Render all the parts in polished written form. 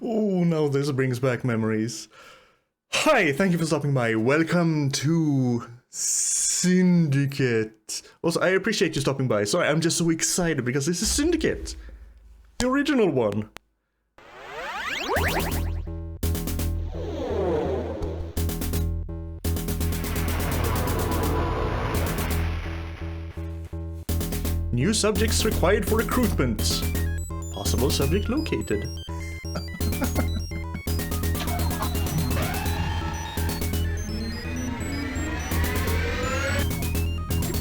Oh, now this brings back memories. Hi, thank you for stopping by. Welcome to Syndicate. Also, I appreciate you stopping by. Sorry, I'm just so excited because this is Syndicate. The original one. New subjects required for recruitment. Possible subject located.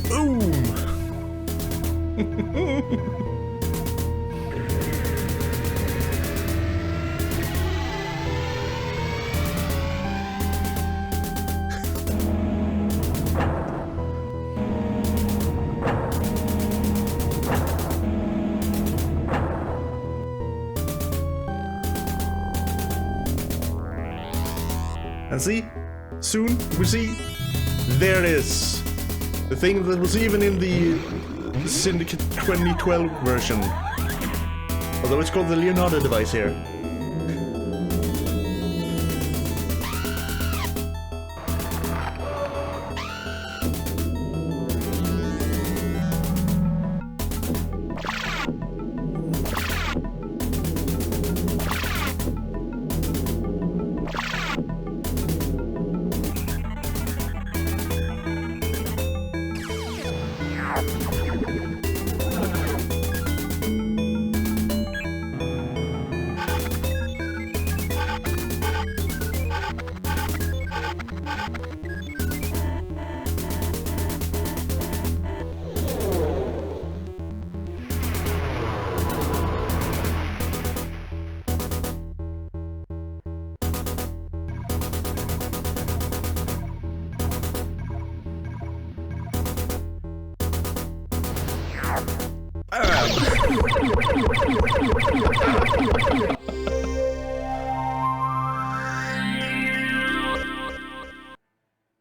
Boom! And see, soon we see, there it is. The thing that was even in the Syndicate 2012 version. Although it's called the Leonardo device here.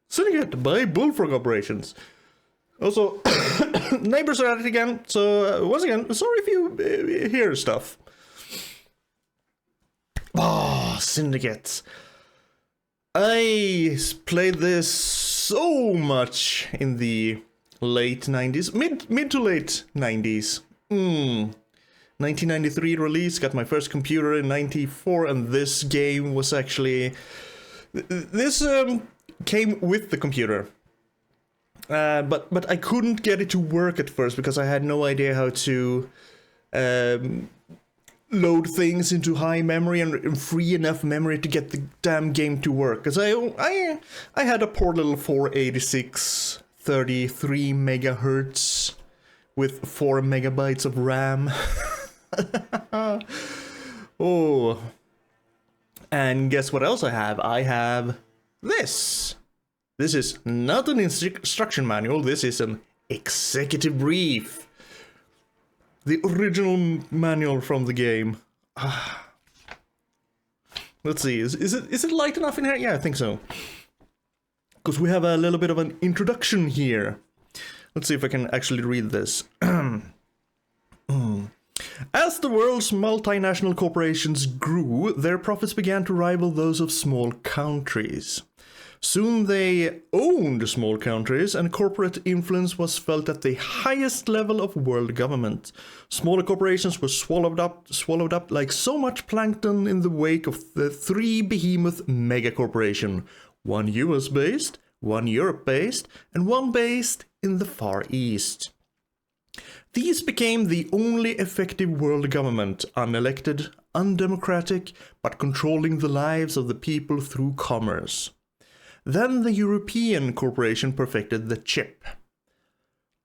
Syndicate by Bullfrog Operations. Also, neighbors are at it again, so once again, sorry if you hear stuff. Ah, Syndicate. I played this so much in the late 90s, mid to late 90s. 1993 release, got my first computer in 94, and this game was actually... This came with the computer. But I couldn't get it to work at first because I had no idea how to load things into high memory and free enough memory to get the damn game to work. Because I had a poor little 486 33 megahertz with 4 megabytes of RAM. Oh. And guess what else I have? I have this. This is not an instruction manual, this is an executive brief. The original manual from the game. Let's see, is it light enough in here? Yeah, I think so. Because we have a little bit of an introduction here. Let's see if I can actually read this. As the world's multinational corporations grew, their profits began to rival those of small countries. Soon they owned small countries, and corporate influence was felt at the highest level of world government. Smaller corporations were swallowed up like so much plankton in the wake of the three behemoth megacorporation. One US-based, one Europe-based, and one based in the Far East. These became the only effective world government, unelected, undemocratic, but controlling the lives of the people through commerce. Then the European corporation perfected the chip.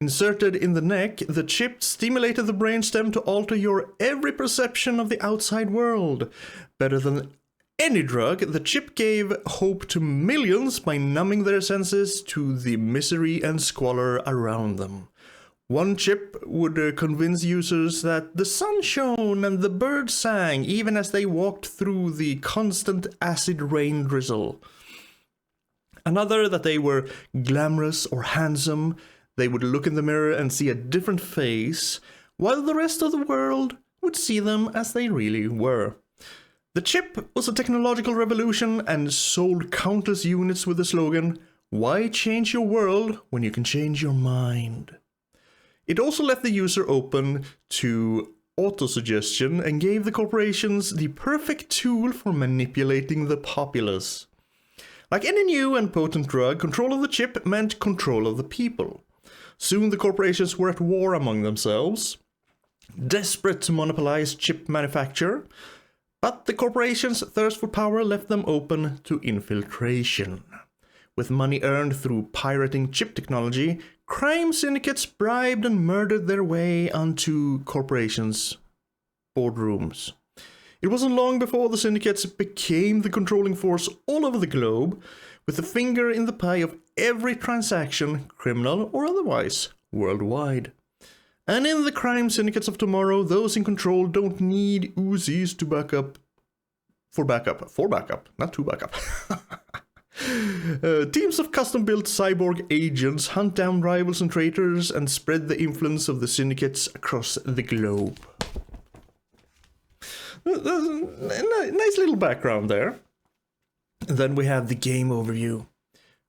Inserted in the neck, the chip stimulated the brainstem to alter your every perception of the outside world. Better than any drug, the chip gave hope to millions by numbing their senses to the misery and squalor around them. One chip would convince users that the sun shone and the birds sang even as they walked through the constant acid rain drizzle. Another that they were glamorous or handsome. They would look in the mirror and see a different face, while the rest of the world would see them as they really were. The chip was a technological revolution and sold countless units with the slogan, "Why change your world when you can change your mind?" It also left the user open to autosuggestion and gave the corporations the perfect tool for manipulating the populace. Like any new and potent drug, control of the chip meant control of the people. Soon the corporations were at war among themselves, desperate to monopolize chip manufacture, but the corporations' thirst for power left them open to infiltration. With money earned through pirating chip technology, crime syndicates bribed and murdered their way onto corporations' boardrooms. It wasn't long before the syndicates became the controlling force all over the globe, with a finger in the pie of every transaction, criminal or otherwise, worldwide. And in the crime syndicates of tomorrow, those in control don't need Uzis to backup, not to backup. Teams of custom-built cyborg agents hunt down rivals and traitors and spread the influence of the syndicates across the globe. Nice little background there. Then we have the game overview.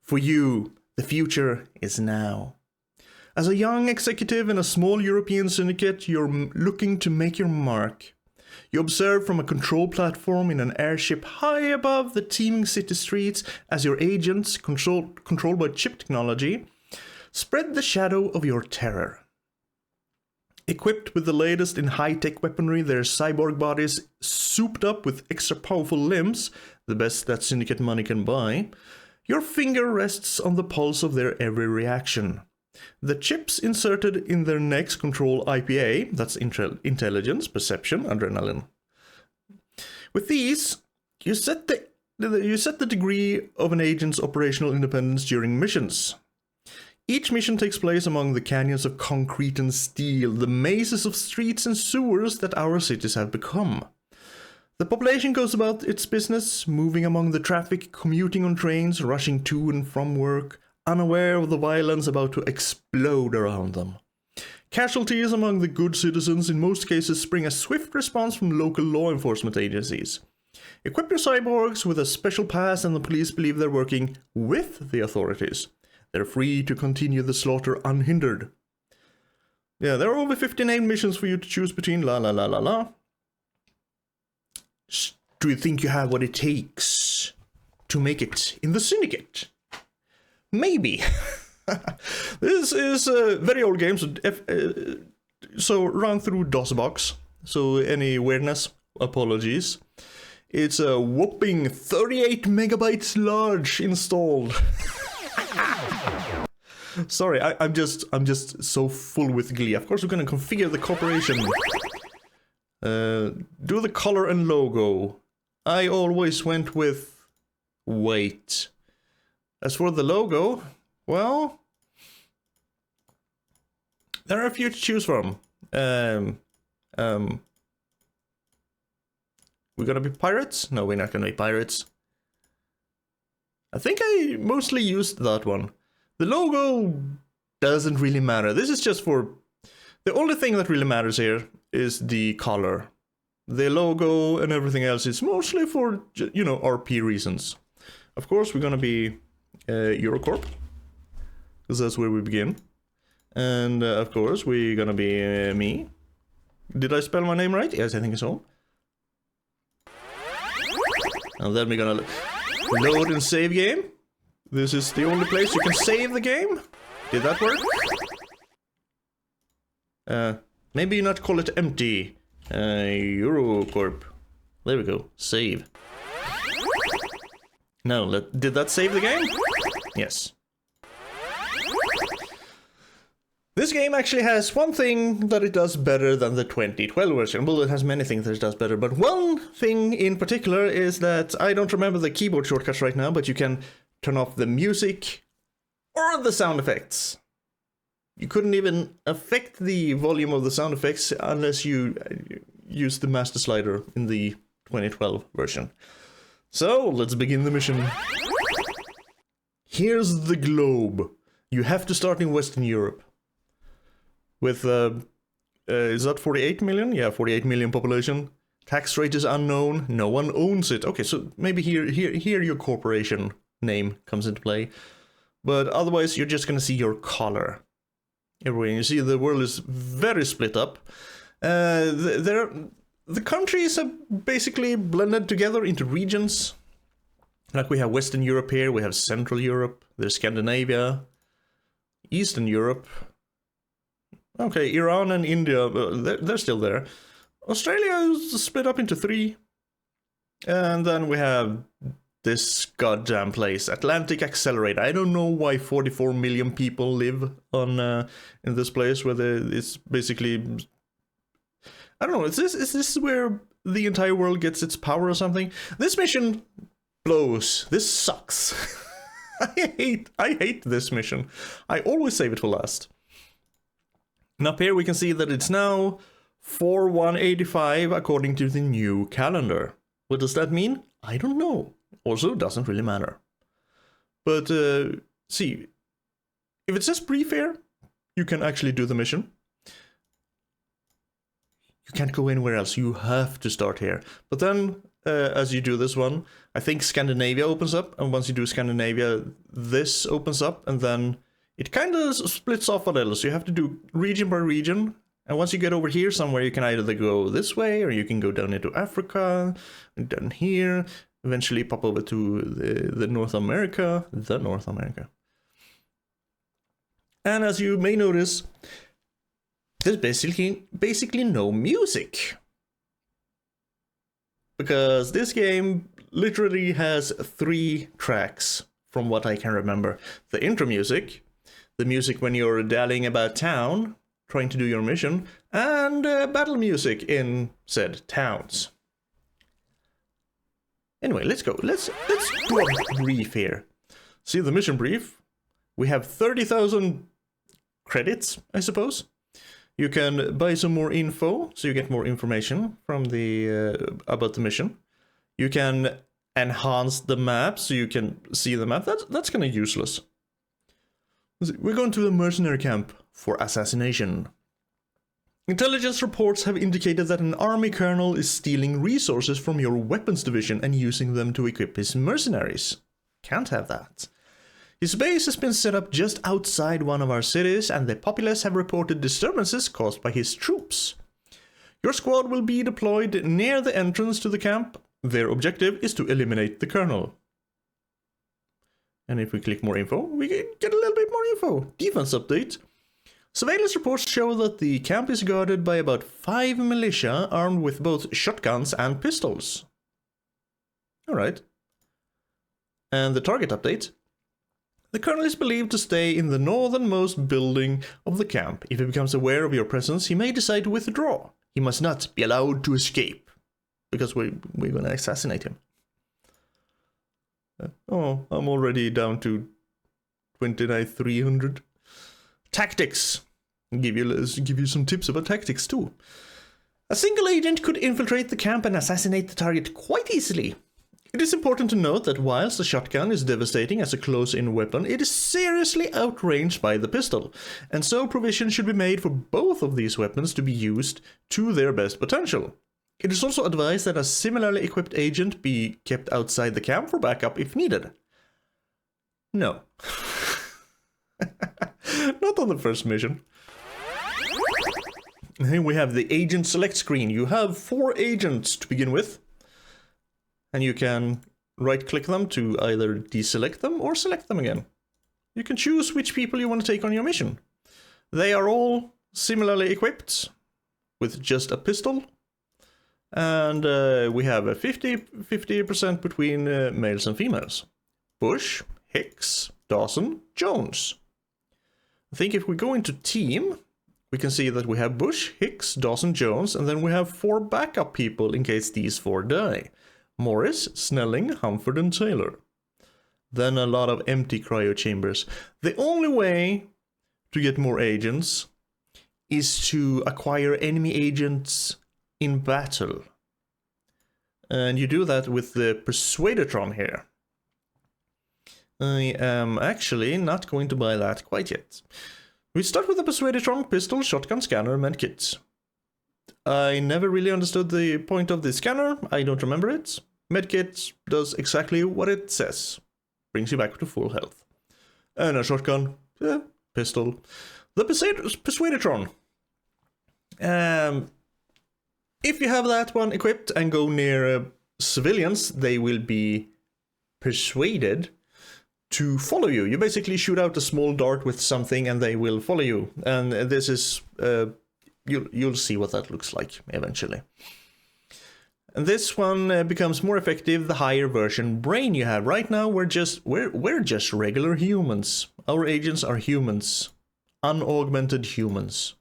For you, the future is now. As a young executive in a small European syndicate, you're looking to make your mark. You observe from a control platform in an airship high above the teeming city streets as your agents, controlled by chip technology, spread the shadow of your terror. Equipped with the latest in high-tech weaponry, their cyborg bodies souped up with extra powerful limbs, the best that syndicate money can buy, your finger rests on the pulse of their every reaction. The chips inserted in their necks control IPA, that's intelligence, perception, adrenaline. With these, you set the degree of an agent's operational independence during missions. Each mission takes place among the canyons of concrete and steel, the mazes of streets and sewers that our cities have become. The population goes about its business, moving among the traffic, commuting on trains, rushing to and from work, unaware of the violence about to explode around them. Casualties among the good citizens in most cases spring a swift response from local law enforcement agencies. Equip your cyborgs with a special pass and the police believe they're working with the authorities. They're free to continue the slaughter unhindered. Yeah, there are over 58 missions for you to choose between, la la la la la. Do you think you have what it takes to make it in the Syndicate? Maybe. This is a very old game, so run through DOSBox. So any weirdness, apologies. It's a whopping 38 megabytes large installed. Sorry, I'm just so full with Glee. Of course, we're gonna configure the corporation. Do the color and logo. I always went with white. As for the logo, well, there are a few to choose from. We're gonna be pirates? No, we're not gonna be pirates. I think I mostly used that one. The logo doesn't really matter. This is just for... The only thing that really matters here is the color. The logo and everything else is mostly for, you know, RP reasons. Of course, we're gonna be Eurocorp, because that's where we begin. And of course, we're gonna be me. Did I spell my name right? Yes, I think so. And then we're gonna load and save game. This is the only place you can save the game. Did that work? Maybe not call it empty. Eurocorp. There we go. Save. No, did that save the game? Yes. This game actually has one thing that it does better than the 2012 version. Well, it has many things that it does better, but one thing in particular is that I don't remember the keyboard shortcuts right now, but you can turn off the music or the sound effects. You couldn't even affect the volume of the sound effects unless you use the master slider in the 2012 version. So, let's begin the mission. Here's the globe. You have to start in Western Europe. With is that 48 million? Yeah, 48 million population. Tax rate is unknown. No one owns it. Okay, so maybe here your corporation name comes into play. But otherwise, you're just gonna see your color. Everywhere you see, the world is very split up. The countries are basically blended together into regions. Like we have Western Europe here, we have Central Europe, there's Scandinavia, Eastern Europe. Okay, Iran and India, they're still there. Australia is split up into 3. And then we have this goddamn place, Atlantic Accelerator. I don't know why 44 million people live on in this place, where it's basically... I don't know, is this where the entire world gets its power or something? This mission blows. This sucks. I hate this mission. I always save it for last. And up here we can see that it's now 4185 according to the new calendar. What does that mean? I don't know. Also, doesn't really matter. But see, if it says brief here, you can actually do the mission. You can't go anywhere else. You have to start here. But then, as you do this one, I think Scandinavia opens up. And once you do Scandinavia, this opens up. And then it kind of splits off a little. So you have to do region by region. And once you get over here somewhere, you can either go this way, or you can go down into Africa, and down here, eventually pop over to the North America. And as you may notice, there's basically no music. Because this game literally has 3 tracks, from what I can remember. The intro music, the music when you're dallying about town, trying to do your mission, and battle music in said towns. Anyway, let's go. Let's do a brief here. See the mission brief? We have 30,000 credits, I suppose. You can buy some more info, so you get more information from the about the mission. You can enhance the map, so you can see the map. That's kind of useless. We're going to the mercenary camp for assassination. Intelligence reports have indicated that an army colonel is stealing resources from your weapons division and using them to equip his mercenaries. Can't have that. His base has been set up just outside one of our cities, and the populace have reported disturbances caused by his troops. Your squad will be deployed near the entrance to the camp. Their objective is to eliminate the colonel. And if we click more info, we get a little bit more info. Defense update. Surveillance reports show that the camp is guarded by about 5 militia armed with both shotguns and pistols. Alright. And the target update. The colonel is believed to stay in the northernmost building of the camp. If he becomes aware of your presence, he may decide to withdraw. He must not be allowed to escape, because we're going to assassinate him. Oh, I'm already down to 29,300. Tactics. Give you some tips about tactics too. A single agent could infiltrate the camp and assassinate the target quite easily. It is important to note that whilst the shotgun is devastating as a close-in weapon, it is seriously outranged by the pistol, and so provision should be made for both of these weapons to be used to their best potential. It is also advised that a similarly equipped agent be kept outside the camp for backup if needed. No. Not on the first mission. Here we have the agent select screen. You have 4 agents to begin with. And you can right-click them to either deselect them or select them again. You can choose which people you want to take on your mission. They are all similarly equipped with just a pistol. And we have a 50% between males and females. Bush, Hicks, Dawson, Jones. I think if we go into team, we can see that we have Bush, Hicks, Dawson, Jones, and then we have 4 backup people in case these 4 die. Morris, Snelling, Humford, and Taylor. Then a lot of empty cryo chambers. The only way to get more agents is to acquire enemy agents in battle. And you do that with the Persuadertron here. I am actually not going to buy that quite yet. We start with the Persuadertron, pistol, shotgun, scanner, and medkit. I never really understood the point of the scanner. I don't remember it. Medkit does exactly what it says. Brings you back to full health. And a shotgun. Pistol. The Persuadatron. If you have that one equipped and go near civilians, they will be persuaded to follow you. You basically shoot out a small dart with something and they will follow you. And this is... You'll see what that looks like eventually. And this one becomes more effective the higher version brain you have. Right now we're just regular humans. Our agents are humans. Unaugmented humans.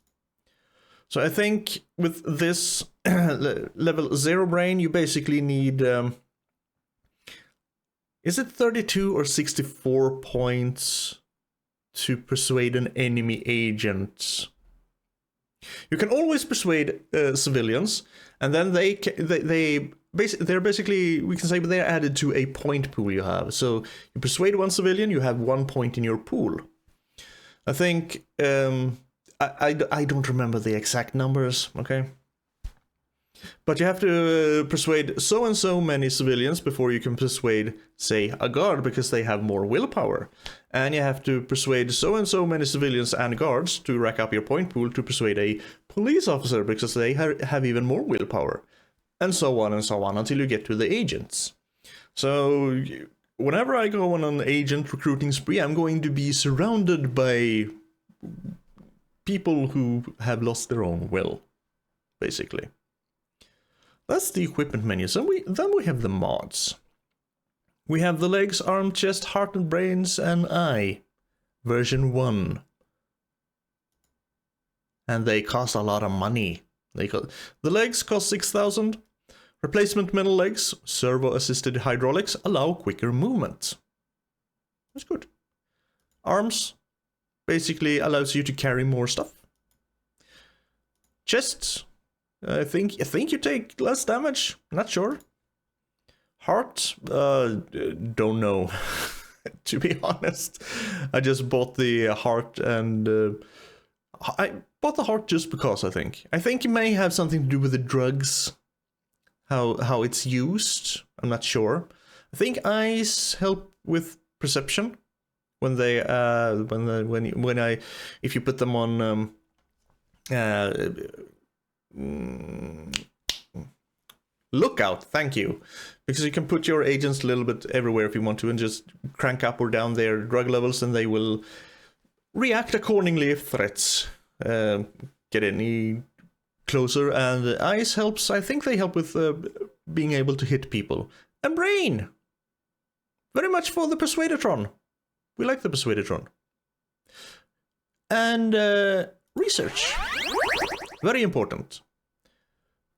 So I think with this level 0 brain you basically need... is it 32 or 64 points to persuade an enemy agent? You can always persuade civilians, and then they're basically, we can say they're added to a point pool you have. So you persuade one civilian, you have 1 point in your pool. I think I don't remember the exact numbers, okay? But you have to persuade so and so many civilians before you can persuade, say, a guard, because they have more willpower. And you have to persuade so and so many civilians and guards to rack up your point pool to persuade a police officer, because they have even more willpower. And so on until you get to the agents. So whenever I go on an agent recruiting spree, I'm going to be surrounded by people who have lost their own will, basically. That's the equipment menu. So then we have the mods. We have the legs, arm, chest, heart and brains, and eye. Version 1. And they cost a lot of money. The legs cost 6,000. Replacement metal legs, servo-assisted hydraulics, allow quicker movement. That's good. Arms basically allows you to carry more stuff. Chests. I think you take less damage. Not sure. Heart, don't know. To be honest, I just bought the heart, and I bought the heart just because. I think it may have something to do with the drugs, how it's used. I'm not sure. I think eyes help with perception when they if you put them on lookout, thank you, because you can put your agents a little bit everywhere if you want to and just crank up or down their drug levels, and they will react accordingly if threats get any closer. And eyes helps, I think they help with being able to hit people. And brain, very much for the Persuadatron. We like the Persuadatron. And research, very important.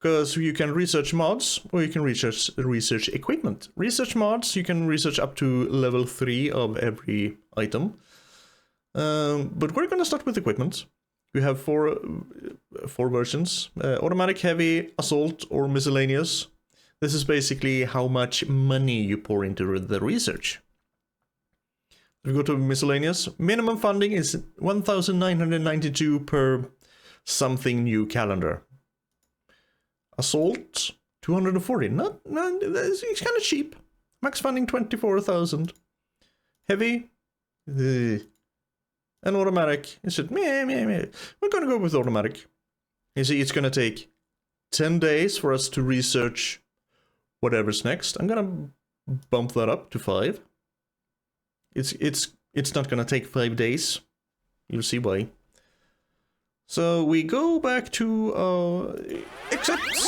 Because you can research mods, or you can research equipment. Research mods, you can research up to level 3 of every item. But we're going to start with equipment. We have four versions. Automatic, heavy, assault, or miscellaneous. This is basically how much money you pour into the research. If we go to miscellaneous, minimum funding is 1,992 per something new calendar. Assault, 240. It's kind of cheap. Max funding 24,000. Heavy, and automatic. Is it meh? We're gonna go with automatic. You see, it's gonna take 10 days for us to research whatever's next. I'm gonna bump that up to 5. It's not gonna take 5 days. You'll see why. So we go back to accepts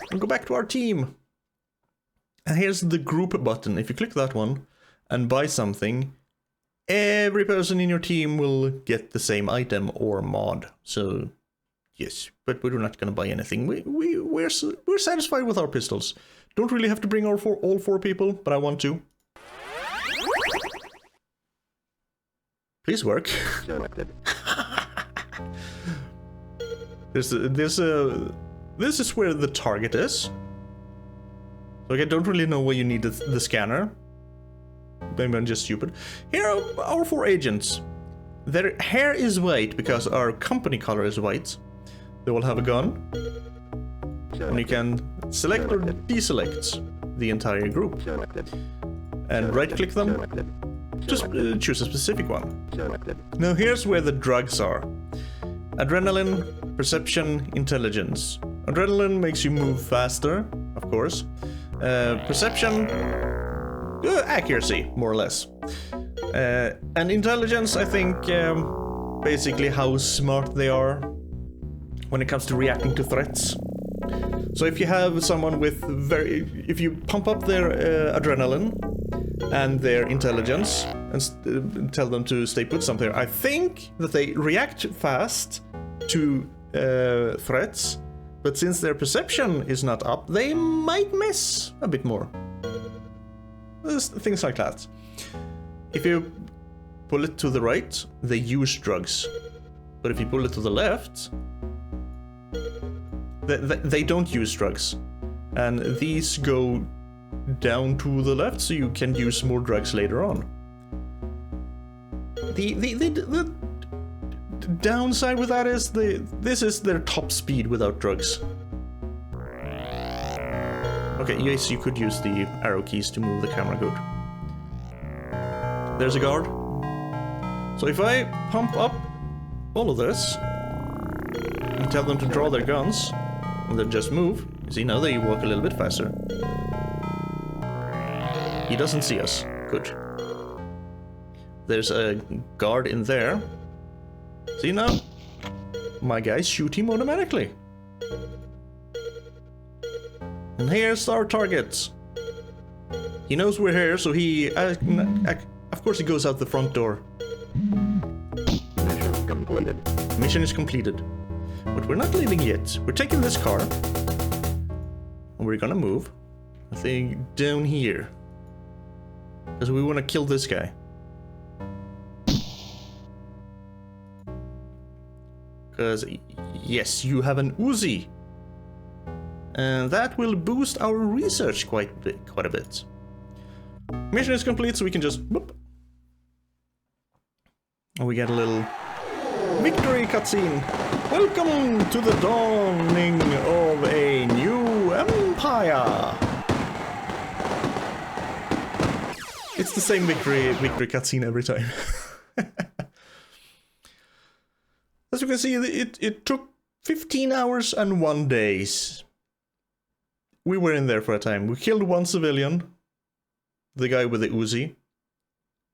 and go back to our team. And here's the group button. If you click that one and buy something, every person in your team will get the same item or mod. So yes, but we're not going to buy anything. We're satisfied with our pistols. Don't really have to bring all four people, but I want to. Please work. This is where the target is. So I don't really know why you need the scanner. Maybe I'm just stupid. Here are our 4 agents. Their hair is white because our company color is white. They will have a gun. And you can select or deselect the entire group. And right-click them. Just choose a specific one. Now here's where the drugs are. Adrenaline, perception, intelligence. Adrenaline makes you move faster, of course. Perception, accuracy, more or less. And intelligence, I think, basically how smart they are when it comes to reacting to threats. So if you have someone with if you pump up their adrenaline and their intelligence and tell them to stay put something, I think that they react fast to threats, but since their perception is not up, they might miss a bit more. There's things like that. If you pull it to the right, they use drugs. But if you pull it to the left, they don't use drugs. And these go down to the left, so you can use more drugs later on. The downside with that is this is their top speed without drugs. Okay, yes, you could use the arrow keys to move the camera good. There's a guard. So if I pump up all of this and tell them to draw their guns and then just move, you see now they walk a little bit faster. He doesn't see us. Good. There's a guard in there. See now? My guys shoot him automatically. And here's our target. He knows we're here, so he... of course he goes out the front door. Mission is completed. But we're not leaving yet. We're taking this car. And we're gonna move. I think down here. Because we want to kill this guy. Because, yes, you have an Uzi. And that will boost our research quite a bit. Mission is complete, so we can just... Whoop. And we get a little victory cutscene. Welcome to the dawning of a new empire. It's the same victory cutscene every time. As you can see, it took 15 hours and 1 day. We were in there for a time. We killed one civilian. The guy with the Uzi.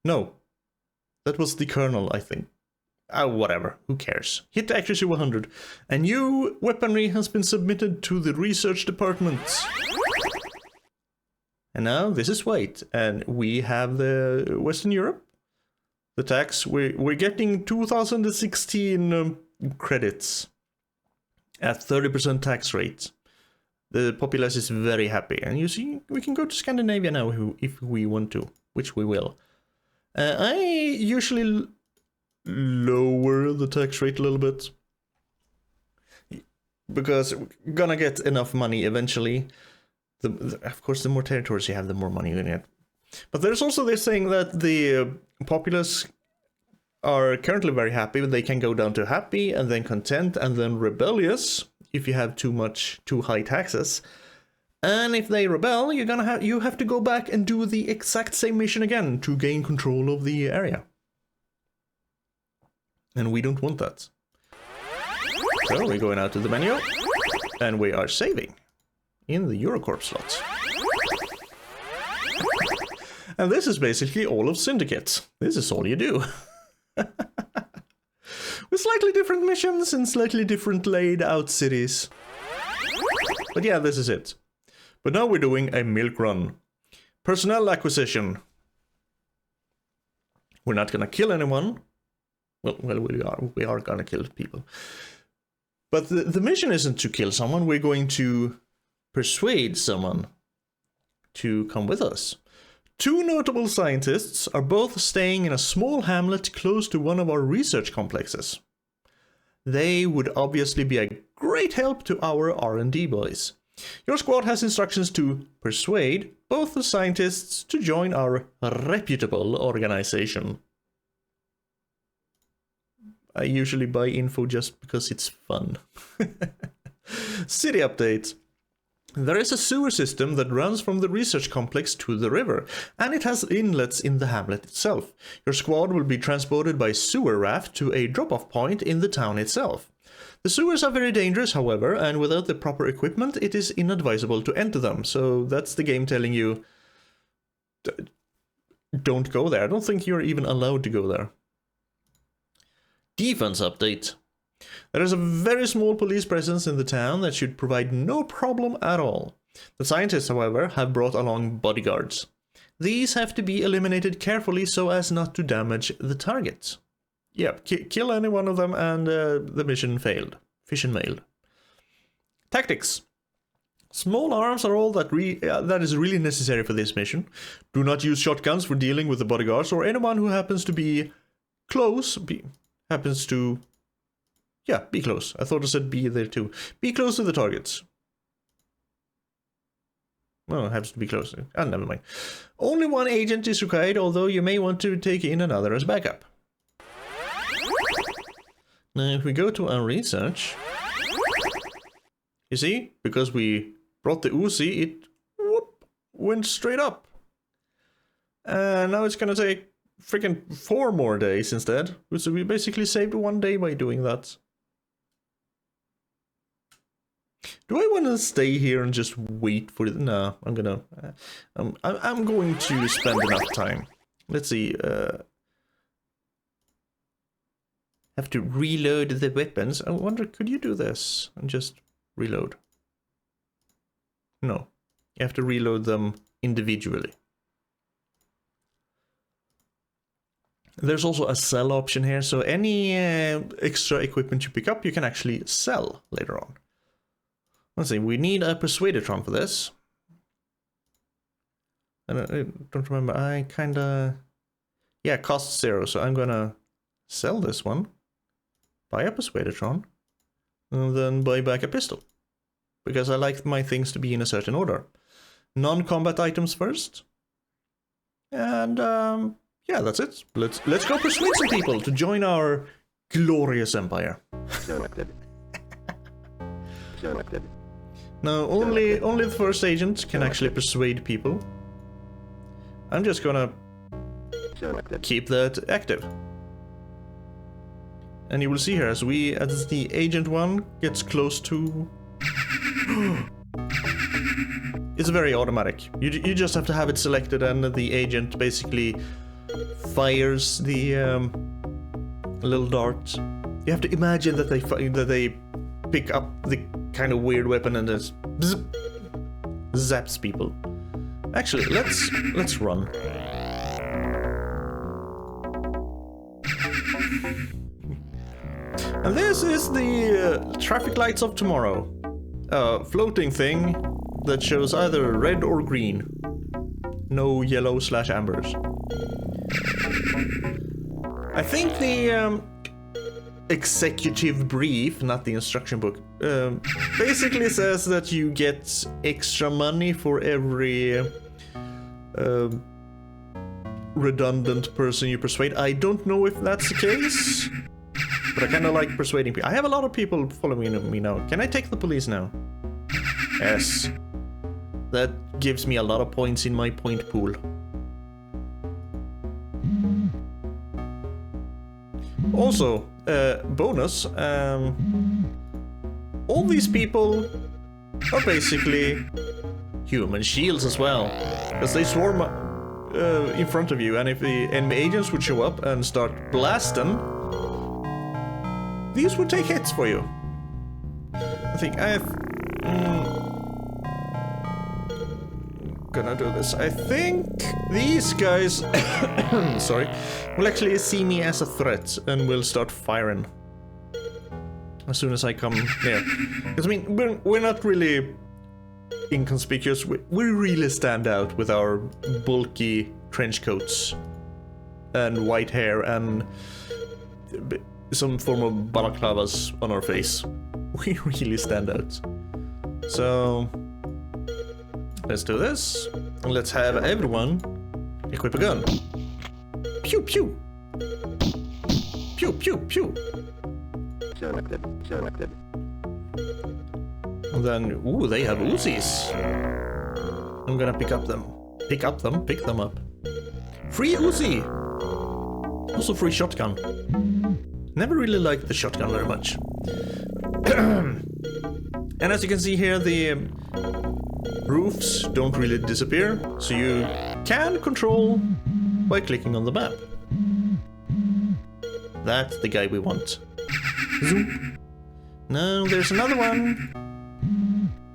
No. That was the colonel, I think. Whatever. Who cares? Hit accuracy 100. A new weaponry has been submitted to the research department. And now this is white. And we have the Western Europe. The tax. We're getting 2016 credits. At 30% tax rate. The populace is very happy. And you see, we can go to Scandinavia now if we want to. Which we will. I usually lower the tax rate a little bit. Because we're gonna get enough money eventually. Of course, the more territories you have, the more money you get. But there's also this thing that the populace are currently very happy. They can go down to happy, and then content, and then rebellious if you have too high taxes. And if they rebel, you have to go back and do the exact same mission again to gain control of the area. And we don't want that. So we're going out to the menu, and we are saving in the Eurocorp slot. And this is basically all of Syndicate. This is all you do. With slightly different missions and slightly different laid out cities. But yeah, this is it. But now we're doing a milk run. Personnel acquisition. We're not gonna kill anyone. Well, we are gonna kill people. But the mission isn't to kill someone. We're going to persuade someone to come with us. Two notable scientists are both staying in a small hamlet close to one of our research complexes. They would obviously be a great help to our R&D boys. Your squad has instructions to persuade both the scientists to join our reputable organization. I usually buy info just because it's fun. City update. There is a sewer system that runs from the research complex to the river, and it has inlets in the hamlet itself. Your squad will be transported by sewer raft to a drop-off point in the town itself. The sewers are very dangerous, however, and without the proper equipment, it is inadvisable to enter them. So that's the game telling you, don't go there. I don't think you're even allowed to go there. Defense update. There is a very small police presence in the town that should provide no problem at all. The scientists, however, have brought along bodyguards. These have to be eliminated carefully so as not to damage the targets. Yep, kill any one of them and the mission failed. Mission failed. Tactics. Small arms are all that is really necessary for this mission. Do not use shotguns for dealing with the bodyguards or anyone who happens to be close. Be close. I thought I said be there too. Be close to the targets. Well, it happens to be close. Ah, never mind. Only one agent is required, although you may want to take in another as backup. Now, if we go to our research, you see, because we brought the Uzi, it went straight up. And now it's gonna take freaking 4 more days instead. So we basically saved 1 day by doing that. Do I want to stay here and just wait for it? No, I'm gonna. I'm going to spend enough time. Let's see. Have to reload the weapons. I wonder, could you do this and just reload? No, you have to reload them individually. There's also a sell option here, so any extra equipment you pick up, you can actually sell later on. Let's see, we need a Persuadertron for this. And I don't remember, I kinda... Yeah, costs 0, so I'm gonna sell this one. Buy a Persuadertron. And then buy back a pistol. Because I like my things to be in a certain order. Non-combat items first. And, yeah, that's it. Let's go persuade some people to join our glorious empire. Now, only the first agent can actually persuade people. I'm just gonna keep that active. And you will see here, as the agent 1 gets close to... It's very automatic. You just have to have it selected, and the agent basically fires the little dart. You have to imagine that they pick up the kind of weird weapon and just zaps people. Actually, let's run. And this is the traffic lights of tomorrow. A floating thing that shows either red or green. No yellow/ambers. I think the executive brief, not the instruction book, basically says that you get extra money for every redundant person you persuade. I don't know if that's the case, but I kind of like persuading people. I have a lot of people following me now. Can I take the police now? Yes. That gives me a lot of points in my point pool. Also, bonus, all these people are basically human shields as well, because they swarm in front of you, and if the enemy agents would show up and start blasting, these would take hits for you. I think gonna do this. I think these guys sorry, will actually see me as a threat and will start firing as soon as I come near. Because I mean, we're not really inconspicuous. We really stand out with our bulky trench coats and white hair and some form of balaclavas on our face. We really stand out. So let's do this, and let's have everyone equip a gun. Pew pew! Pew pew pew! And then, ooh, they have Uzis. I'm gonna pick them up. Free Uzi! Also free shotgun. Never really liked the shotgun very much. And as you can see here, the roofs don't really disappear, so you can control by clicking on the map. That's the guy we want. Zoom. Now there's another one.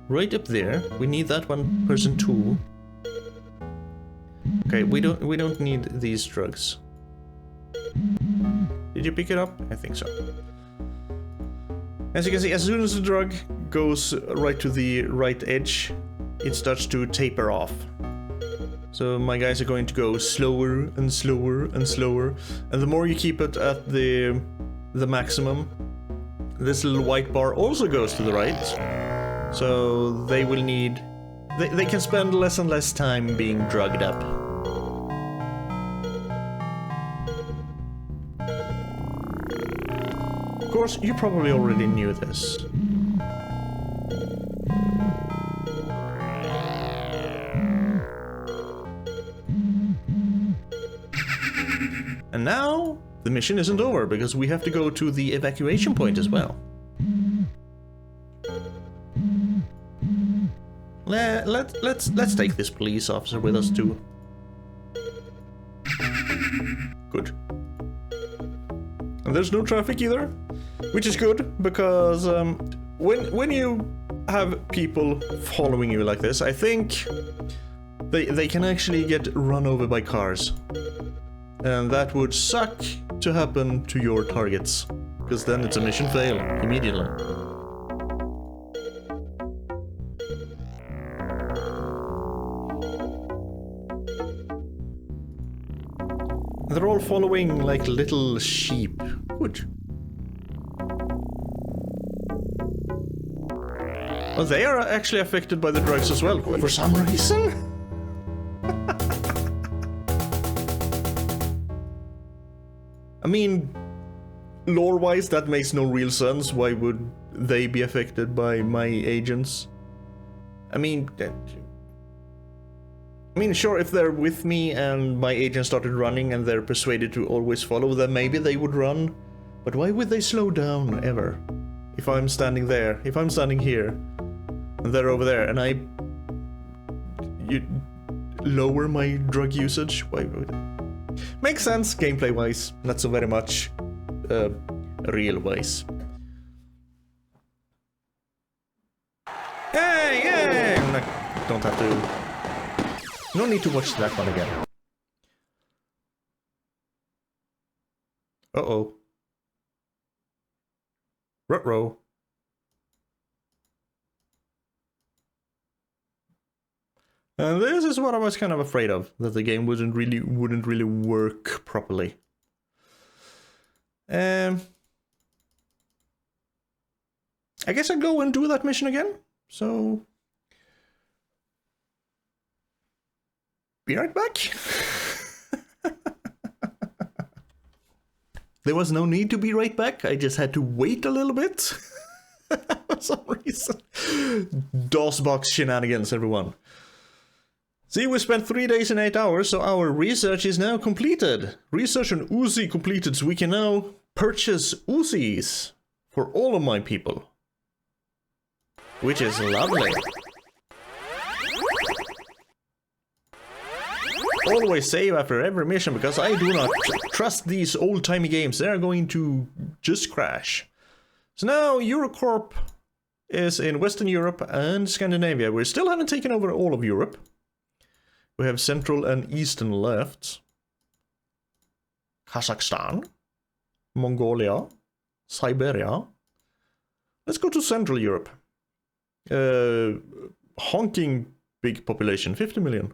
Right up there. We need that one person too. Okay, we don't need these drugs. Did you pick it up? I think so. As you can see, as soon as the drug goes right to the right edge, it starts to taper off. So my guys are going to go slower and slower and slower, and the more you keep it at the maximum, this little white bar also goes to the right. So they will need... They can spend less and less time being drugged up. Of course, you probably already knew this. And now, the mission isn't over, because we have to go to the evacuation point as well. Let's take this police officer with us too. Good. And there's no traffic either, which is good, because when you have people following you like this, I think they can actually get run over by cars. And that would suck to happen to your targets, because then it's a mission fail immediately. They're all following like little sheep. Good. Well, they are actually affected by the drugs as well, for some reason. I mean, lore-wise, that makes no real sense. Why would they be affected by my agents? I mean, sure, if they're with me and my agent started running and they're persuaded to always follow, then maybe they would run. But why would they slow down, ever? If I'm standing there, if I'm standing here, and they're over there, and you lower my drug usage? Why would... Makes sense, gameplay-wise, not so very much real-wise. Hey! Don't have to... No need to watch that one again. Uh-oh. Ruh-roh. And this is what I was kind of afraid of, that the game wouldn't really work properly. I guess I'll go and do that mission again. So be right back. There was no need to be right back. I just had to wait a little bit. For some reason. DOSBox shenanigans, everyone. See, we spent 3 days and 8 hours, so our research is now completed. Research on Uzi completed, so we can now purchase Uzis for all of my people. Which is lovely. Always save after every mission, because I do not trust these old-timey games. They're going to just crash. So now Eurocorp is in Western Europe and Scandinavia. We still haven't taken over all of Europe. We have Central and Eastern left. Kazakhstan. Mongolia. Siberia. Let's go to Central Europe. Honking big population, 50 million.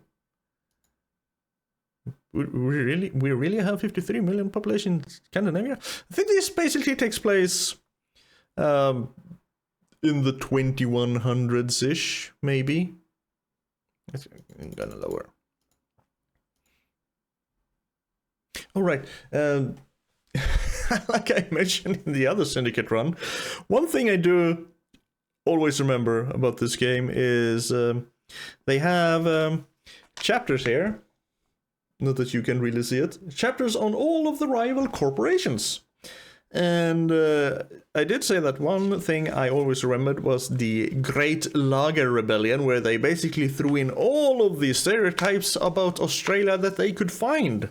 We really have 53 million population in Scandinavia? I think this basically takes place in the 2100s-ish, maybe. I'm gonna lower. Alright, like I mentioned in the other Syndicate run, one thing I do always remember about this game is they have chapters here. Not that you can really see it. Chapters on all of the rival corporations. And I did say that one thing I always remembered was the Great Lager Rebellion, where they basically threw in all of the stereotypes about Australia that they could find.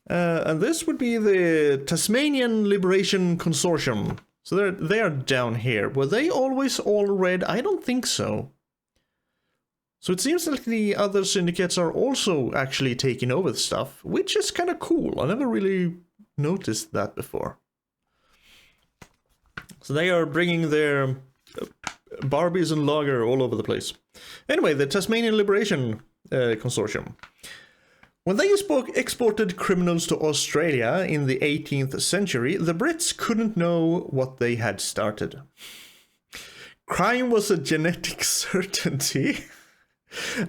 And this would be the Tasmanian Liberation Consortium. So they are down here. Were they always all red? I don't think so. So it seems like the other syndicates are also actually taking over the stuff, which is kind of cool. I never really noticed that before. So they are bringing their Barbies and lager all over the place. Anyway, the Tasmanian Liberation Consortium. When they exported criminals to Australia in the 18th century, the Brits couldn't know what they had started. Crime was a genetic certainty,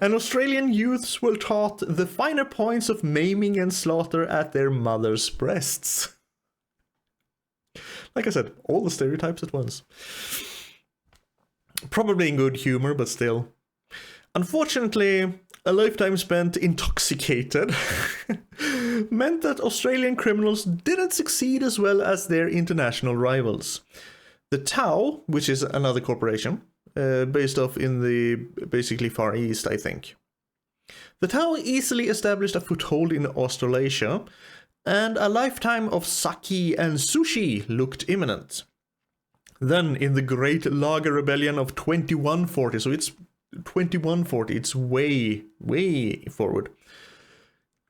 and Australian youths were taught the finer points of maiming and slaughter at their mother's breasts. Like I said, all the stereotypes at once. Probably in good humor, but still. Unfortunately, a lifetime spent intoxicated meant that Australian criminals didn't succeed as well as their international rivals. The Tau, which is another corporation, based off in the basically Far East, I think. The Tau easily established a foothold in Australasia, and a lifetime of sake and sushi looked imminent. Then, in the Great Lager Rebellion of 2140, so it's 2140, it's way, way forward.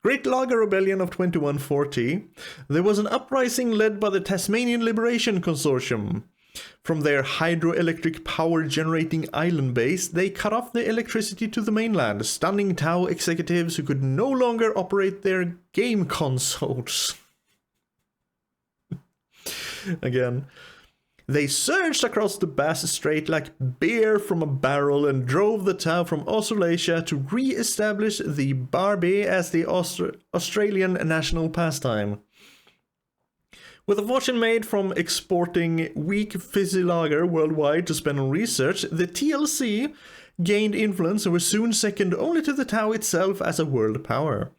Great Lager Rebellion of 2140, there was an uprising led by the Tasmanian Liberation Consortium. From their hydroelectric power generating island base, they cut off the electricity to the mainland, stunning Tau executives who could no longer operate their game consoles. Again. They surged across the Bass Strait like beer from a barrel and drove the Tau from Australasia to re-establish the Barbie as the Australian national pastime. With a fortune made from exporting weak fizzy lager worldwide to spend on research, the TLC gained influence and were soon second only to the Tau itself as a world power.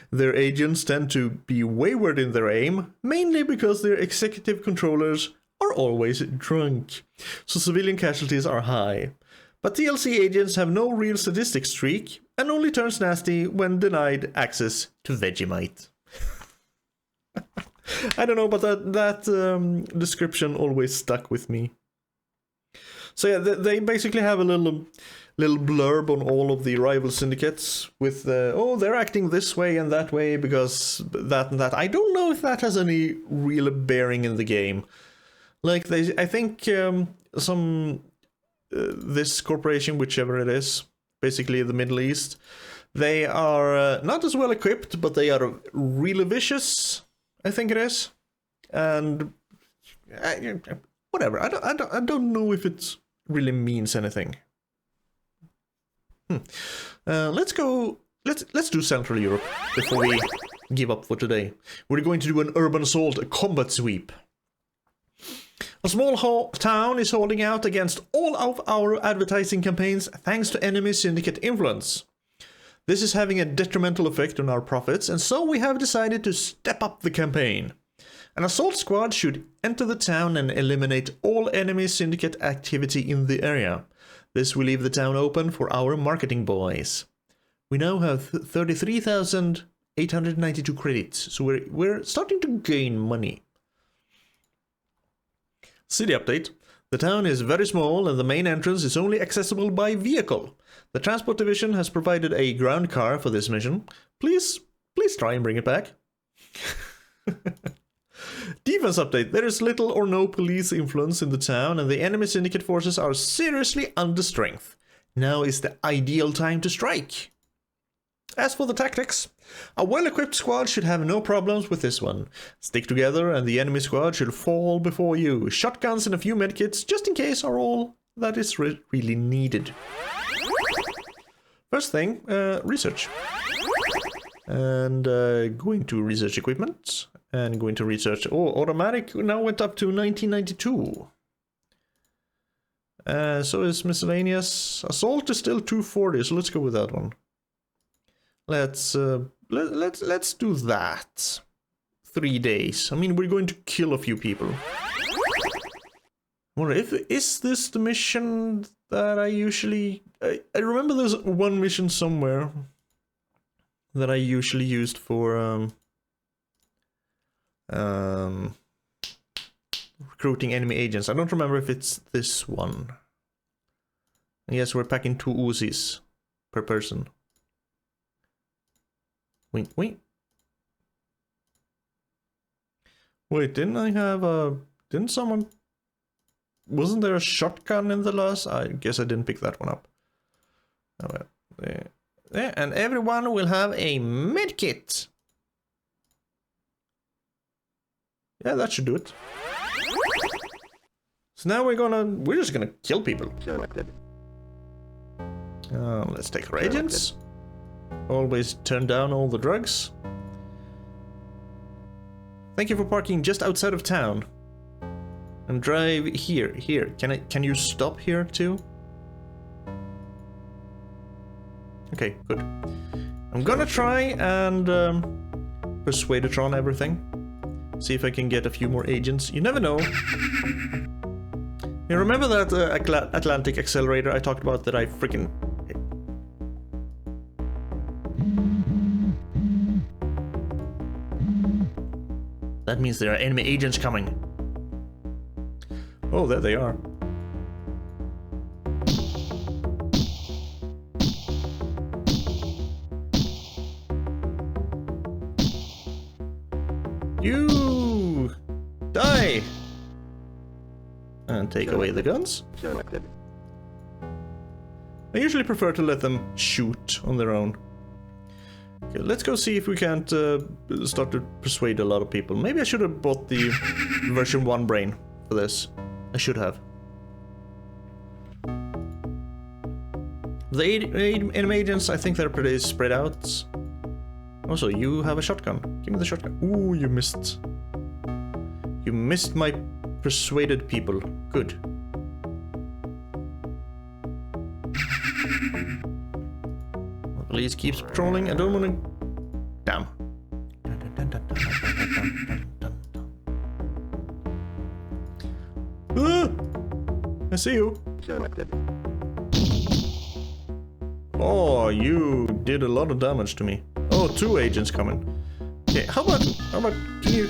Their agents tend to be wayward in their aim, mainly because their executive controllers are always drunk, so civilian casualties are high. But TLC agents have no real sadistic streak, and only turns nasty when denied access to Vegemite. I don't know, but that description always stuck with me. So yeah, they basically have a little blurb on all of the rival syndicates with, they're acting this way and that way because that and that. I don't know if that has any real bearing in the game. Like, I think this corporation, whichever it is, basically the Middle East, they are not as well equipped, but they are really vicious, I think it is. And whatever, I don't know if it really means anything. Let's do Central Europe before we give up for today. We're going to do an urban assault, a combat sweep. A small town is holding out against all of our advertising campaigns thanks to enemy syndicate influence. This is having a detrimental effect on our profits, and so we have decided to step up the campaign. An assault squad should enter the town and eliminate all enemy syndicate activity in the area. This will leave the town open for our marketing boys. We now have 33,892 credits, so we're starting to gain money. City update. The town is very small and the main entrance is only accessible by vehicle. The transport division has provided a ground car for this mission. Please try and bring it back. Defense update. There is little or no police influence in the town and the enemy syndicate forces are seriously under strength. Now is the ideal time to strike. As for the tactics, a well-equipped squad should have no problems with this one. Stick together and the enemy squad should fall before you. Shotguns and a few medkits, just in case, are all that is really needed. First thing, research. And going to research equipment. And going to research... Oh, automatic now went up to 1992. So is miscellaneous. Assault is still 240, so let's go with that one. Let's do that. 3 days. I mean, we're going to kill a few people. Wonder if is this the mission that I usually... I remember there's one mission somewhere that I usually used for recruiting enemy agents. I don't remember if it's this one. Yes, we're packing 2 Uzis per person. Wait. Wait, didn't I have a... Didn't someone... Wasn't there a shotgun in the last? I guess I didn't pick that one up. Oh, well. There. And everyone will have a medkit. Yeah, that should do it. So now we're just gonna kill people. Let's take our agents. Always turn down all the drugs. Thank you for parking just outside of town. And drive here. Can you stop here too? Okay, good. I'm gonna try and persuadatron everything. See if I can get a few more agents. You never know. You remember that Atlantic accelerator I talked about that I freaking... That means there are enemy agents coming. Oh, there they are. You die and take away the guns. I usually prefer to let them shoot on their own. Okay, let's go see if we can't start to persuade a lot of people. Maybe I should have bought the version 1 brain for this. I should have. The enemy agents, I think they're pretty spread out. Also, you have a shotgun. Give me the shotgun. Ooh, you missed. You missed my persuaded people. Good. The police keeps patrolling. I don't want to... Damn. I see you. Oh, you did a lot of damage to me. Oh, 2 agents coming. Okay, how about can you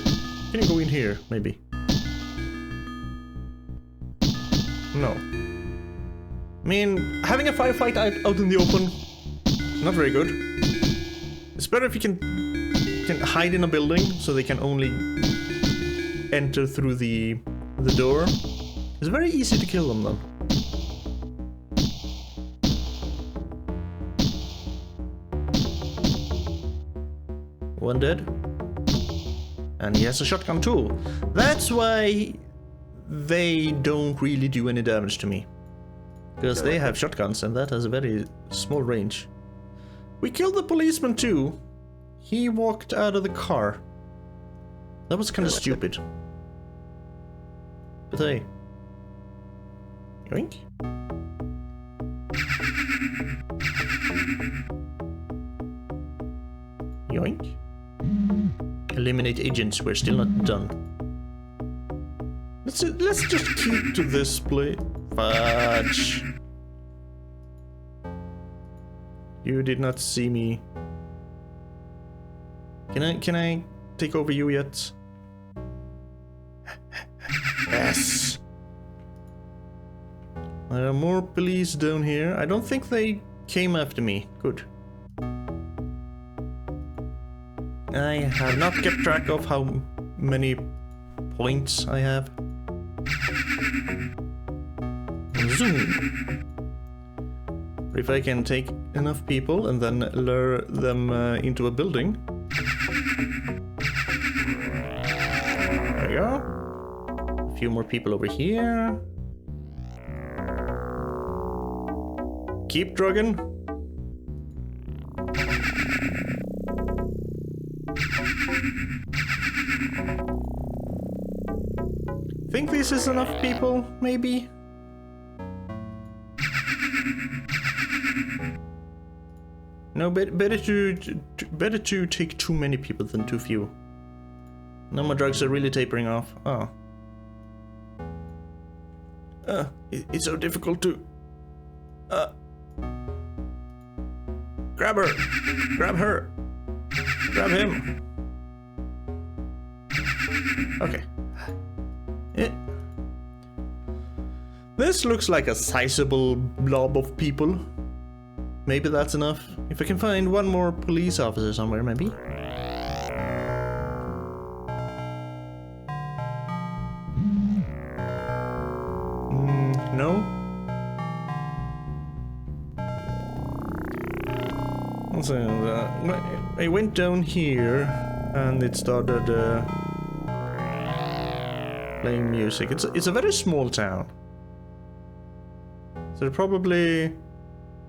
go in here maybe? No. I mean, having a firefight out in the open, not very good. It's better if you can hide in a building so they can only enter through the door. It's very easy to kill them though. One dead. And he has a shotgun too. That's why they don't really do any damage to me. Because they have shotguns and that has a very small range. We killed the policeman too. He walked out of the car. That was kind of stupid. But hey. Yoink. Yoink. Eliminate agents, we're still not done. Let's just keep to this play. Fudge. You did not see me. Can I take over you yet? Yes. There are more police down here. I don't think they came after me. Good. I have not kept track of how many points I have. Zoom. If I can take enough people and then lure them into a building. There we go. A few more people over here. Keep drugging. Think this is enough people, maybe? No, better to take too many people than too few. Now my drugs are really tapering off. Oh. It's so difficult to... Grab her! Grab her! Grab him! Okay. This looks like a sizable blob of people. Maybe that's enough. If I can find one more police officer somewhere, maybe. No? So, I went down here and it started playing music. It's a very small town. So they're probably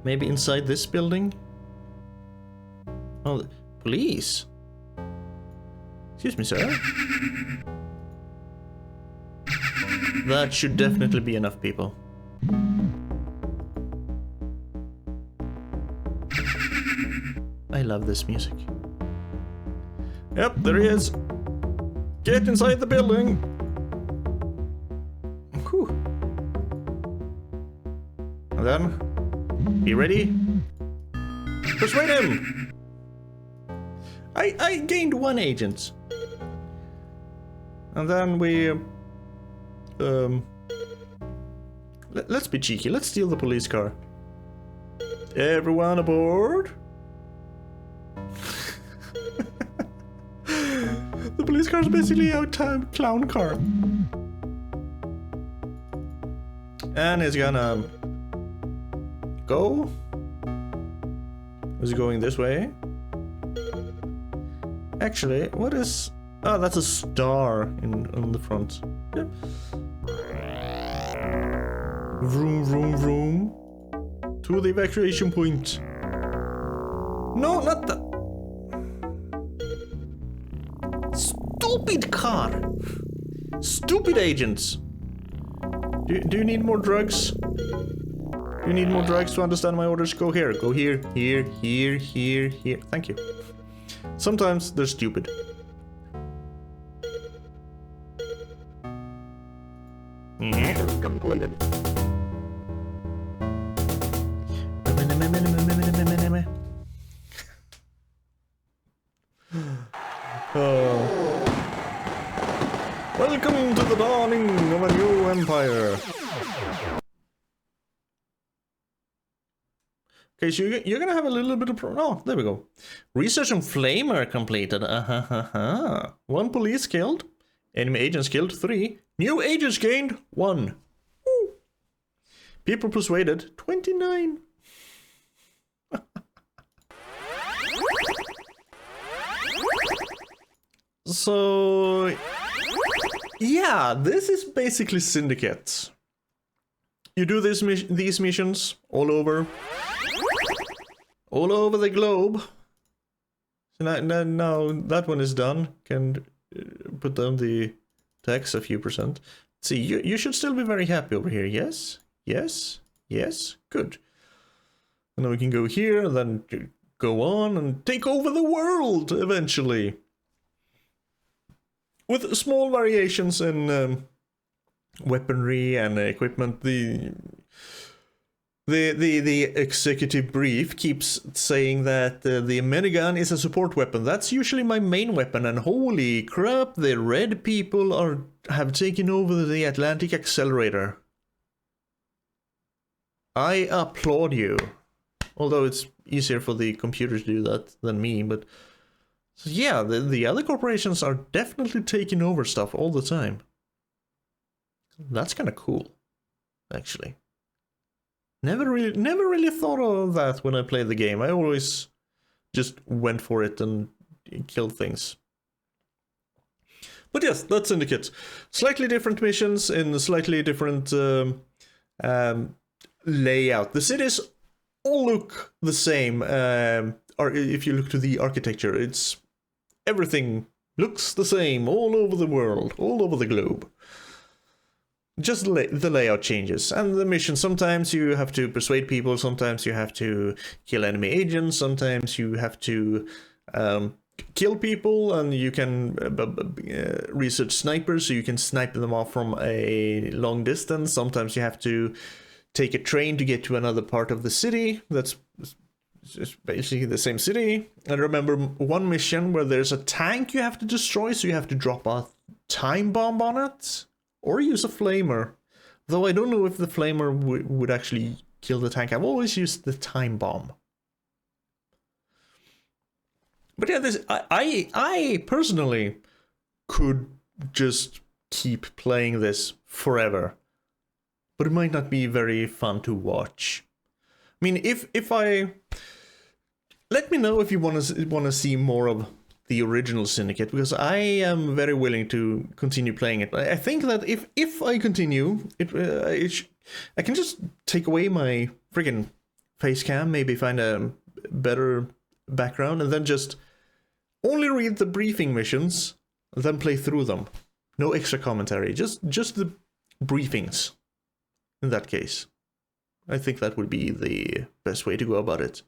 maybe inside this building. Oh, police. Excuse me, sir. That should definitely be enough people. I love this music. Yep, there he is. Get inside the building. Whew. And then, be ready. Persuade him. I gained 1 agent. And then we let's be cheeky. Let's steal the police car. Everyone aboard. The police car is basically a clown car. And it's gonna go. Is it going this way? Actually, what is... Oh, that's a star on the front. Yep. Vroom, vroom, vroom. To the evacuation point. No, not that. Stupid car. Stupid agents. Do you need more drugs? Do you need more drugs to understand my orders? Go here. Go here. Here, here, here, here. Thank you. Sometimes they're stupid. Welcome to the dawning of a new empire. Okay, so you're gonna have a little bit of oh, there we go. Research on Flamer completed. 1 police killed. Enemy agents killed 3. New agents gained 1. Woo. People persuaded 29. So yeah, this is basically Syndicate. You do these missions all over the globe. So now that one is done. Can put down the tax a few %. See, you should still be very happy over here. Yes, yes, yes. Good. And then we can go here, and then go on and take over the world eventually. With small variations in weaponry and equipment. The executive brief keeps saying that the minigun is a support weapon. That's usually my main weapon, and holy crap, the red people have taken over the Atlantic Accelerator. I applaud you. Although it's easier for the computer to do that than me, but... So yeah, the other corporations are definitely taking over stuff all the time. That's kind of cool, actually. Never really thought of that when I played the game. I always just went for it and killed things. But yes, that's Syndicate. Slightly different missions in slightly different layout. The cities all look the same. Or if you look to the architecture, everything looks the same all over the world, all over the globe. just the layout changes. And the mission, sometimes you have to persuade people, sometimes you have to kill enemy agents, sometimes you have to kill people, and you can research snipers, so you can snipe them off from a long distance. Sometimes you have to take a train to get to another part of the city. That's just basically the same city. And I remember one mission where there's a tank you have to destroy, so you have to drop a time bomb on it, or use a flamer. Though I don't know if the flamer would actually kill the tank. I've always used the time bomb. But yeah, I personally could just keep playing this forever. But it might not be very fun to watch. I mean, if I... Let me know if you want to see more of the original Syndicate, because I am very willing to continue playing it. I think that if I continue, I can just take away my friggin' face cam, maybe find a better background, and then just only read the briefing missions, then play through them. No extra commentary, just the briefings. In that case, I think that would be the best way to go about it.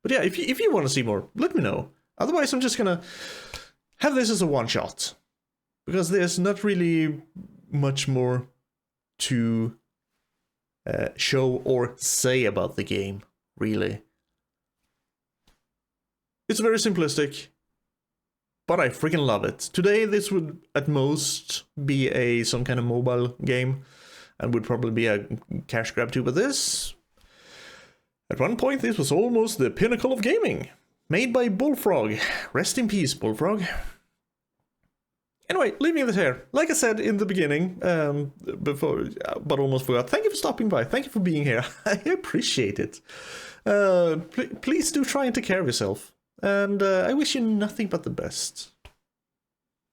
But yeah, if you want to see more, let me know. Otherwise, I'm just gonna have this as a one-shot, because there's not really much more to show or say about the game, really. It's very simplistic, but I freaking love it. Today, this would at most be some kind of mobile game, and would probably be a cash grab too, but this... At one point, this was almost the pinnacle of gaming. Made by Bullfrog. Rest in peace, Bullfrog. Anyway, leaving it here. Like I said in the beginning, before, but almost forgot, thank you for stopping by. Thank you for being here. I appreciate it. Please do try and take care of yourself. And I wish you nothing but the best.